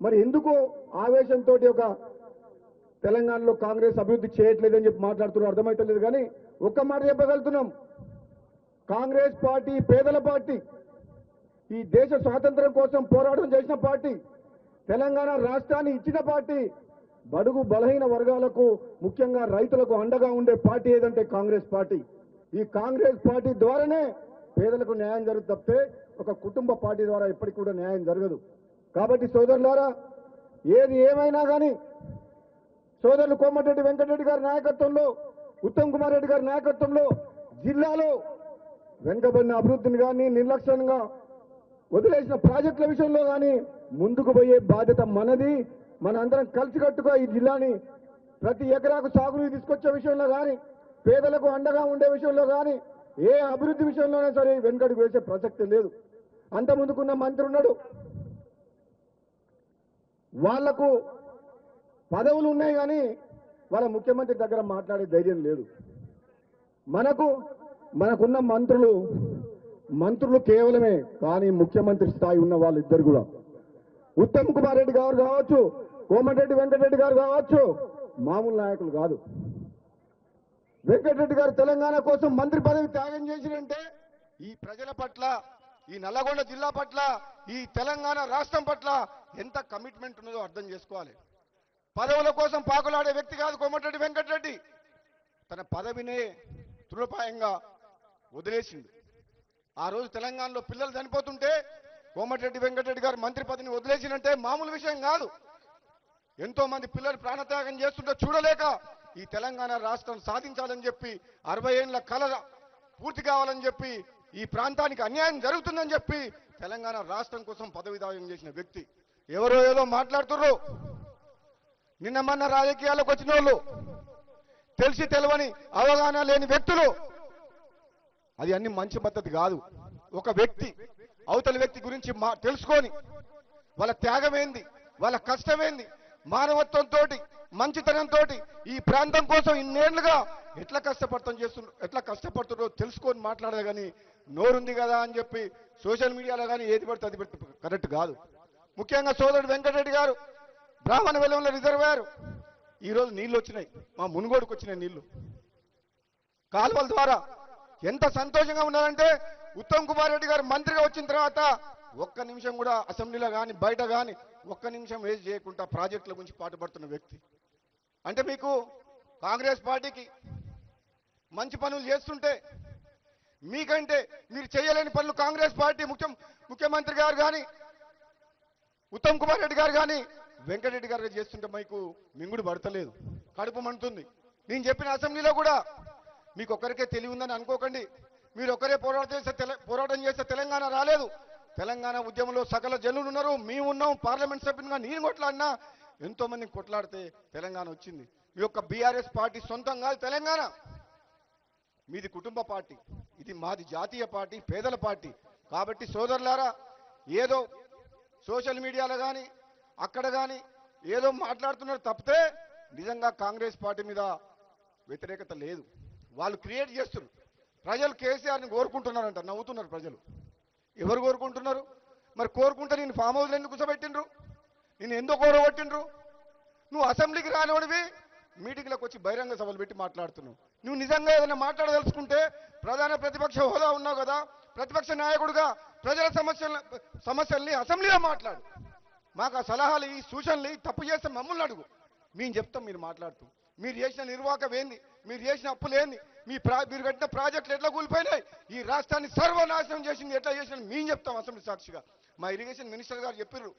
మరి ఎందుకు ఆవేశంతో ఒక తెలంగాణలో కాంగ్రెస్ అభివృద్ధి చేయట్లేదని చెప్పి మాట్లాడుతున్నారు అర్థమైతలేదు. కానీ ఒక్క మాట చెప్పగలుగుతున్నాం, కాంగ్రెస్ పార్టీ పేదల పార్టీ, ఈ దేశ స్వాతంత్రం కోసం పోరాటం చేసిన పార్టీ, తెలంగాణ రాష్ట్రాన్ని ఇచ్చిన పార్టీ, బడుగు బలహీన వర్గాలకు ముఖ్యంగా రైతులకు అండగా ఉండే పార్టీ ఏదంటే కాంగ్రెస్ పార్టీ. ఈ కాంగ్రెస్ పార్టీ ద్వారానే పేదలకు న్యాయం జరుగుతుంది తప్పితే ఒక కుటుంబ పార్టీ ద్వారా ఎప్పటికి కూడా న్యాయం జరగదు. కాబట్టి సోదరులారా, ఏది ఏమైనా కానీ సోదరులు కోమటిరెడ్డి వెంకటరెడ్డి గారి నాయకత్వంలో, ఉత్తమ్ కుమార్ రెడ్డి గారి నాయకత్వంలో జిల్లాలో వెనుకబడిన అభివృద్ధిని కానీ, నిర్లక్ష్యంగా వదిలేసిన ప్రాజెక్టుల విషయంలో కానీ ముందుకు పోయే బాధ్యత మనది. మన అందరం కలిసికట్టుగా ఈ జిల్లాని ప్రతి ఎకరాకు సాగునీరు తీసుకొచ్చే విషయంలో కానీ, పేదలకు అండగా ఉండే విషయంలో కానీ, ఏ అభివృద్ధి విషయంలోనే సరే వెనుకడుగు వేసే ప్రసక్తి లేదు. అంత ముందుకున్న మంత్రి ఉన్నాడు, వాళ్లకు పదవులు ఉన్నాయి కానీ వాళ్ళ ముఖ్యమంత్రి దగ్గర మాట్లాడే ధైర్యం లేదు. మనకున్న మంత్రులు కేవలమే, కానీ ముఖ్యమంత్రి స్థాయి ఉన్న వాళ్ళిద్దరు కూడా ఉత్తమ్ కుమార్ రెడ్డి గారు కావచ్చు, కోమటిరెడ్డి వెంకటరెడ్డి గారు కావచ్చు, మామూలు నాయకులు కాదు. వెంకటరెడ్డి గారు తెలంగాణ కోసం మంత్రి పదవి త్యాగం చేసినంటే ఈ ప్రజల పట్ల, ఈ నల్లగొండ జిల్లా పట్ల, ఈ తెలంగాణ రాష్ట్రం పట్ల ఎంత కమిట్మెంట్ ఉన్నదో అర్థం చేసుకోవాలి. పదవుల కోసం పాకులాడే వ్యక్తి కాదు కోమటిరెడ్డి వెంకటరెడ్డి. తన పదవినే తృణప్రాయంగా వదిలేసింది. ఆ రోజు తెలంగాణలో పిల్లలు చనిపోతుంటే కోమటిరెడ్డి వెంకటరెడ్డి గారు మంత్రి పదవిని వదిలేసినంటే మామూలు విషయం కాదు. ఎంతో మంది పిల్లలు ప్రాణత్యాగం చేస్తుంటే చూడలేక ఈ తెలంగాణ రాష్ట్రం సాధించాలని చెప్పి, 60 ఏళ్ల కళ పూర్తి కావాలని చెప్పి, ఈ ప్రాంతానికి అన్యాయం జరుగుతుందని చెప్పి తెలంగాణ రాష్ట్రం కోసం పదవి త్యాగం చేసిన వ్యక్తి. ఎవరో ఏదో మాట్లాడుతుర్రు, నిన్న మొన్న రాజకీయాలకు వచ్చిన వాళ్ళు, తెలిసి తెలవని అవగాహన లేని వ్యక్తులు, అది అన్ని మంచి పద్ధతి కాదు. ఒక వ్యక్తి అవతలి వ్యక్తి గురించి తెలుసుకొని వాళ్ళ త్యాగం ఏంది, వాళ్ళ కష్టమేంది, మానవత్వంతో మంచితనంతో ఈ ప్రాంతం కోసం ఇన్నేళ్లుగా ఎట్లా కష్టపడుతుందో తెలుసుకొని మాట్లాడదు. కానీ నోరుంది కదా అని చెప్పి సోషల్ మీడియాలో కానీ ఏది పడితే అది కరెక్ట్ కాదు. ముఖ్యంగా సోదరుడు వెంకటరెడ్డి గారు బ్రాహ్మణ వెలంలో రిజర్వాయర్ ఈరోజు నీళ్లు వచ్చినాయి, మా మునుగోడుకు వచ్చినాయి నీళ్లు కాలువల ద్వారా. ఎంత సంతోషంగా ఉన్నారంటే ఉత్తమ్ కుమార్ రెడ్డి గారు మంత్రిగా వచ్చిన తర్వాత ఒక్క నిమిషం కూడా అసెంబ్లీలో కానీ బయట కానీ ఒక్క నిమిషం వేస్ట్ చేయకుండా ప్రాజెక్టుల గురించి పాటుపడుతున్న వ్యక్తి. అంటే మీకు కాంగ్రెస్ పార్టీకి మంచి పనులు చేస్తుంటే మీకంటే మీరు చేయలేని పనులు కాంగ్రెస్ పార్టీ ముఖ్యమంత్రి గారు కానీ, ఉత్తమ్ కుమార్ రెడ్డి గారు కానీ, వెంకటరెడ్డి గారు చేస్తుంటే మీకు మింగుడు పడతలేదు, కడుపు మండుతుంది. నేను చెప్పిన అసెంబ్లీలో కూడా మీకు ఒక్కరికే తెలివి ఉందని అనుకోకండి. మీరు ఒక్కరే పోరాటం చేస్తే తెలంగాణ రాలేదు. తెలంగాణ ఉద్యమంలో సకల జనులు ఉన్నారు, మేము ఉన్నాం. పార్లమెంట్ సభ్యునిగా నేను కొట్లాడినా ఎంతో మందిని కొట్లాడితే తెలంగాణ వచ్చింది. మీ యొక్క బీఆర్ఎస్ పార్టీ సొంతం కాదు తెలంగాణ, మీది కుటుంబ పార్టీ, ఇది మాది జాతీయ పార్టీ, పేదల పార్టీ. కాబట్టి సోదరులారా, ఏదో సోషల్ మీడియాలో కానీ అక్కడ కానీ ఏదో మాట్లాడుతున్నారు తప్పితే నిజంగా కాంగ్రెస్ పార్టీ మీద వ్యతిరేకత లేదు. వాళ్ళు క్రియేట్ చేస్తున్నారు. ప్రజలు కేసీఆర్ని కోరుకుంటున్నారంట, నవ్వుతున్నారు ప్రజలు. ఎవరు కోరుకుంటున్నారు? మరి కోరుకుంటే నేను ఫామ్ హౌస్లో ఎందుకు కూర్చోబెట్టిండ్రు, నేను ఎందుకు కోరగొట్టిండ్రు? నువ్వు అసెంబ్లీకి రానివాడివి మీటింగ్లకు వచ్చి బహిరంగ సభలు పెట్టి మాట్లాడుతున్నావు. నువ్వు నిజంగా ఏదైనా మాట్లాడదలుచుకుంటే ప్రధాన ప్రతిపక్ష హోదా ఉన్నావు కదా, ప్రతిపక్ష నాయకుడిగా ప్రజల సమస్యల్ని అసెంబ్లీలో మాట్లాడు. మాకు ఆ సలహాలు ఈ సూచనలు తప్పు చేస్తే మమ్మల్ని అడుగు, మేము చెప్తాం. మీరు మాట్లాడుతూ మీరు చేసిన నిర్వాహకం ఏంది, మీరు చేసిన అప్పులు ఏంది, మీరు కట్టిన ప్రాజెక్టులు ఎట్లా కూలిపోయినాయి, ఈ రాష్ట్రాన్ని సర్వనాశనం చేసింది ఎట్లా చేసిన మేము చెప్తాం అసెంబ్లీ సాక్షిగా. మా ఇరిగేషన్ మినిస్టర్ గారు చెప్పారు,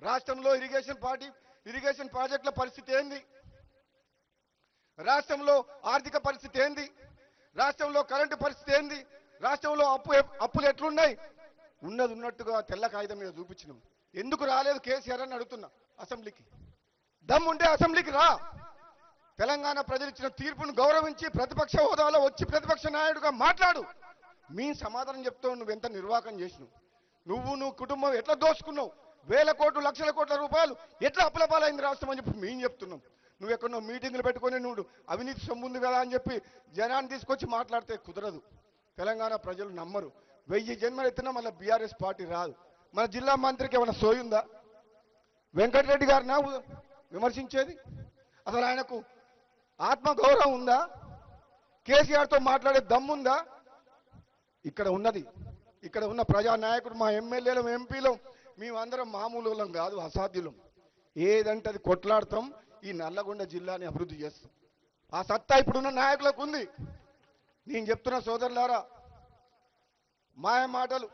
రాష్ట్రంలో ఇరిగేషన్ ప్రాజెక్టుల పరిస్థితి ఏంది, రాష్ట్రంలో ఆర్థిక పరిస్థితి ఏంది, రాష్ట్రంలో కరెంటు పరిస్థితి ఏంది, రాష్ట్రంలో అప్పులు ఎట్లున్నాయి, ఉన్నది ఉన్నట్టుగా తెల్ల కాగితం మీద చూపించినాం. ఎందుకు రాలేదు కేసీఆర్ అని అడుగుతున్నా. అసెంబ్లీకి దమ్ముంటే అసెంబ్లీకి రా. తెలంగాణ ప్రజలు ఇచ్చిన తీర్పును గౌరవించి ప్రతిపక్ష హోదాలో వచ్చి ప్రతిపక్ష నాయకుడిగా మాట్లాడు. మీ సమాధానం చెప్తావు. నువ్వు ఎంత నిర్వాహకం చేసినావు, నువ్వు కుటుంబం ఎట్లా దోచుకున్నావు, వేల కోట్లు లక్షల కోట్ల రూపాయలు ఎట్లా అప్పుల పాలైంది రాష్ట్రం అని చెప్పి మేము చెప్తున్నాం. నువ్వు ఎక్కడో మీటింగ్లు పెట్టుకొని నువ్వు అవినీతి సొమ్ము ఉంది కదా అని చెప్పి జనాన్ని తీసుకొచ్చి మాట్లాడితే కుదరదు. తెలంగాణ ప్రజలు నమ్మరు. 1000 జన్మలు ఎత్తినా మళ్ళీ బీఆర్ఎస్ పార్టీ రాదు. మన జిల్లా మంత్రికి ఏమైనా సోయుందా? వెంకటరెడ్డి గారినా విమర్శించేది? అసలు ఆయనకు ఆత్మగౌరవం ఉందా? కేసీఆర్తో మాట్లాడే దమ్ముందా? ఇక్కడ ఉన్న ప్రజానాయకుడు, మా ఎమ్మెల్యేలు, ఎంపీలు, మేమందరం మామూలు వాళ్ళం కాదు, అసాధ్యులం. ఏదంటే అది కొట్లాడతాం, ఈ నల్లగొండ జిల్లాని అభివృద్ధి చేస్తాం. ఆ సత్తా ఇప్పుడున్న నాయకులకు ఉంది. నేను చెప్తున్న సోదరులారా, మాయ మాటలు